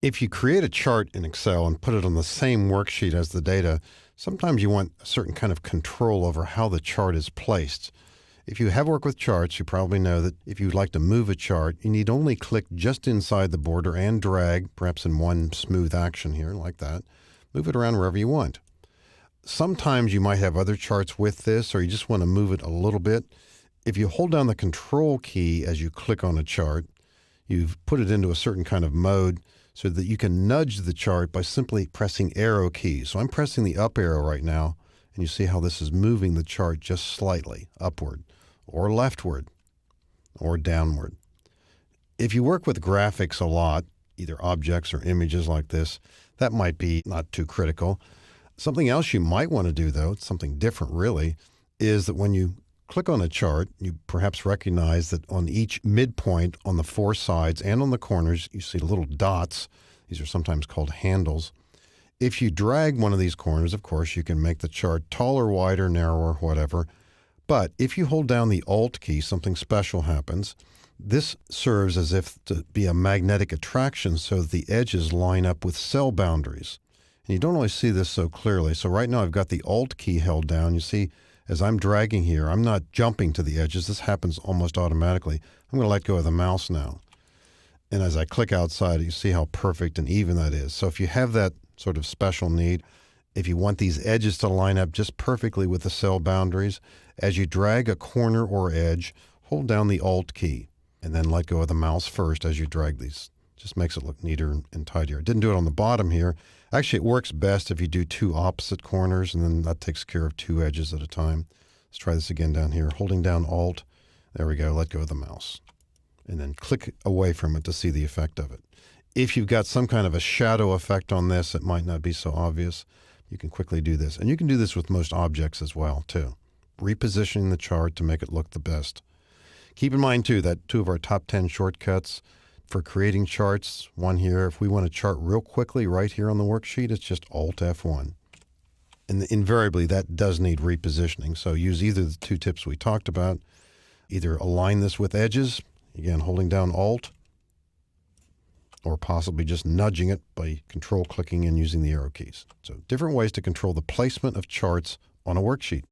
If you create a chart in Excel and put it on the same worksheet as the data, sometimes you want a certain kind of control over how the chart is placed. If you have worked with charts, you probably know that if you'd like to move a chart, you need only click just inside the border and drag, perhaps in one smooth action here, like that. Move it around wherever you want. Sometimes you might have other charts with this, or you just want to move it a little bit. If you hold down the Control key as you click on a chart, you've put it into a certain kind of mode so that you can nudge the chart by simply pressing arrow keys. So I'm pressing the up arrow right now, and you see how this is moving the chart just slightly upward or leftward or downward. If you work with graphics a lot, either objects or images like this, that might be not too critical. Something else you might want to do, though, something different really, is that when you click on a chart, you perhaps recognize that on each midpoint on the four sides and on the corners, you see little dots. These are sometimes called handles. If you drag one of these corners, of course, you can make the chart taller, wider, narrower, whatever. But if you hold down the Alt key, something special happens. This serves as if to be a magnetic attraction so that the edges line up with cell boundaries. And you don't always see this so clearly. So right now I've got the Alt key held down. You see, as I'm dragging here, I'm not jumping to the edges. This happens almost automatically. I'm going to let go of the mouse now. And as I click outside, you see how perfect and even that is. So if you have that sort of special need, if you want these edges to line up just perfectly with the cell boundaries, as you drag a corner or edge, hold down the Alt key and then let go of the mouse first as you drag these. Just makes it look neater and tidier. Didn't do it on the bottom here. Actually, it works best if you do two opposite corners, and then that takes care of two edges at a time. Let's try this again down here. Holding down Alt. There we go. Let go of the mouse. And then click away from it to see the effect of it. If you've got some kind of a shadow effect on this, it might not be so obvious. You can quickly do this. And you can do this with most objects as well, too. Repositioning the chart to make it look the best. Keep in mind, too, that two of our top 10 shortcuts for creating charts, one here, if we want to chart real quickly right here on the worksheet, it's just Alt F1. And invariably, that does need repositioning. So use either of the two tips we talked about. Either align this with edges, again, holding down Alt, or possibly just nudging it by Control clicking and using the arrow keys. So different ways to control the placement of charts on a worksheet.